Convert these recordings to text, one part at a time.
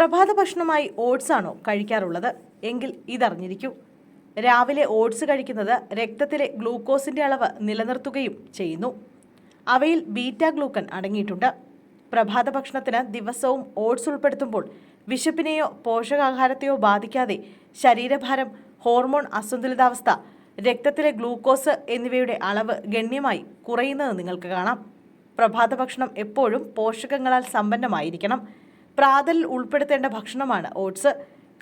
പ്രഭാത ഭക്ഷണമായി ഓട്സ് ആണോ കഴിക്കാറുള്ളത്? എങ്കിൽ ഇതറിഞ്ഞിരിക്കൂ. രാവിലെ ഓട്സ് കഴിക്കുന്നത് രക്തത്തിലെ ഗ്ലൂക്കോസിന്റെ അളവ് നിലനിർത്തുകയും ചെയ്യുന്നു. അവയിൽ ബീറ്റ ഗ്ലൂക്കൻ അടങ്ങിയിട്ടുണ്ട്. പ്രഭാത ഭക്ഷണത്തിന് ദിവസവും ഓട്സ് ഉൾപ്പെടുത്തുമ്പോൾ വിശപ്പിനെയോ പോഷകാഹാരത്തെയോ ബാധിക്കാതെ ശരീരഭാരം, ഹോർമോൺ അസന്തുലിതാവസ്ഥ, രക്തത്തിലെ ഗ്ലൂക്കോസ് എന്നിവയുടെ അളവ് ഗണ്യമായി കുറയുന്നത് നിങ്ങൾക്ക് കാണാം. പ്രഭാത ഭക്ഷണം എപ്പോഴും പോഷകങ്ങളാൽ സമ്പന്നമായിരിക്കണം. പ്രാതലിൽ ഉൾപ്പെടുത്തേണ്ട ഭക്ഷണമാണ് ഓട്സ്.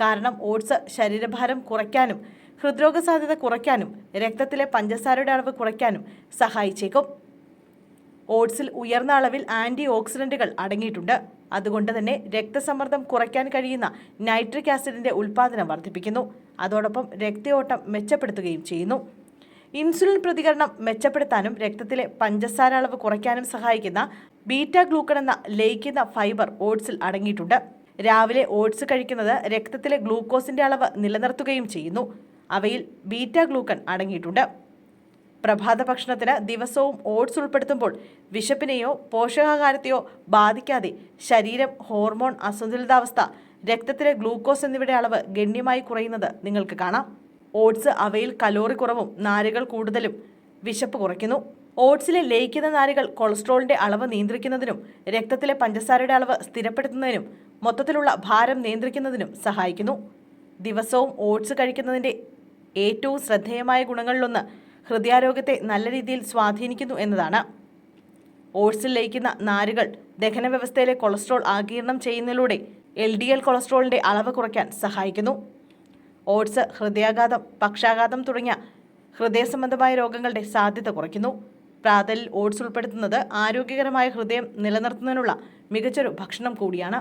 കാരണം ഓട്സ് ശരീരഭാരം കുറയ്ക്കാനും ഹൃദ്രോഗ സാധ്യത കുറയ്ക്കാനും രക്തത്തിലെ പഞ്ചസാരയുടെ അളവ് കുറയ്ക്കാനും സഹായിച്ചേക്കും. ഓട്സിൽ ഉയർന്ന അളവിൽ ആൻറ്റി ഓക്സിഡൻറ്റുകൾ അടങ്ങിയിട്ടുണ്ട്. അതുകൊണ്ട് തന്നെ രക്തസമ്മർദ്ദം കുറയ്ക്കാൻ കഴിയുന്ന നൈട്രിക് ആസിഡിന്റെ ഉൽപ്പാദനം വർദ്ധിപ്പിക്കുന്നു. അതോടൊപ്പം രക്തയോട്ടം മെച്ചപ്പെടുത്തുകയും ചെയ്യുന്നു. ഇൻസുലിൻ പ്രതികരണം മെച്ചപ്പെടുത്താനും രക്തത്തിലെ പഞ്ചസാര അളവ് കുറയ്ക്കാനും സഹായിക്കുന്ന ബീറ്റ ഗ്ലൂക്കൺ എന്ന ലയിക്കുന്ന ഫൈബർ ഓട്സിൽ അടങ്ങിയിട്ടുണ്ട്. രാവിലെ ഓട്സ് കഴിക്കുന്നത് രക്തത്തിലെ ഗ്ലൂക്കോസിന്റെ അളവ് നിലനിർത്തുകയും ചെയ്യുന്നു. അവയിൽ ബീറ്റ ഗ്ലൂക്കൺ അടങ്ങിയിട്ടുണ്ട്. പ്രഭാത ഭക്ഷണത്തിന് ദിവസവും ഓട്സ് ഉൾപ്പെടുത്തുമ്പോൾ വിശപ്പിനെയോ പോഷകാഹാരത്തെയോ ബാധിക്കാതെ ശരീരം, ഹോർമോൺ അസന്തുലിതാവസ്ഥ, രക്തത്തിലെ ഗ്ലൂക്കോസ് എന്നിവയുടെ അളവ് ഗണ്യമായി കുറയുന്നത് നിങ്ങൾക്ക് കാണാം. ഓട്സ് അവയിൽ കലോറി കുറവും നാരുകൾ കൂടുതലും വിശപ്പ് കുറയ്ക്കുന്നു. ഓട്സിലെ ലയിക്കുന്ന നാരുകൾ കൊളസ്ട്രോളിന്റെ അളവ് നിയന്ത്രിക്കുന്നതിനും രക്തത്തിലെ പഞ്ചസാരയുടെ അളവ് സ്ഥിരപ്പെടുത്തുന്നതിനും മൊത്തത്തിലുള്ള ഭാരം നിയന്ത്രിക്കുന്നതിനും സഹായിക്കുന്നു. ദിവസവും ഓട്സ് കഴിക്കുന്നതിൻ്റെ ഏറ്റവും ശ്രദ്ധേയമായ ഗുണങ്ങളിലൊന്ന് ഹൃദയാരോഗ്യത്തെ നല്ല രീതിയിൽ സ്വാധീനിക്കുന്നു എന്നതാണ്. ഓട്സിൽ ലയിക്കുന്ന നാരുകൾ ദഹനവ്യവസ്ഥയിലെ കൊളസ്ട്രോൾ ആഗിരണം ചെയ്യുന്നതിലൂടെ LDL കൊളസ്ട്രോളിന്റെ അളവ് കുറയ്ക്കാൻ സഹായിക്കുന്നു. ഓട്സ് ഹൃദയാഘാതം, പക്ഷാഘാതം തുടങ്ങിയ ഹൃദയ സംബന്ധമായ രോഗങ്ങളുടെ സാധ്യത കുറയ്ക്കുന്നു. പ്രാതലിൽ ഓട്സ് ഉൾപ്പെടുത്തുന്നത് ആരോഗ്യകരമായ ഹൃദയം നിലനിർത്തുന്നതിനുള്ള മികച്ചൊരു ഭക്ഷണം കൂടിയാണ്.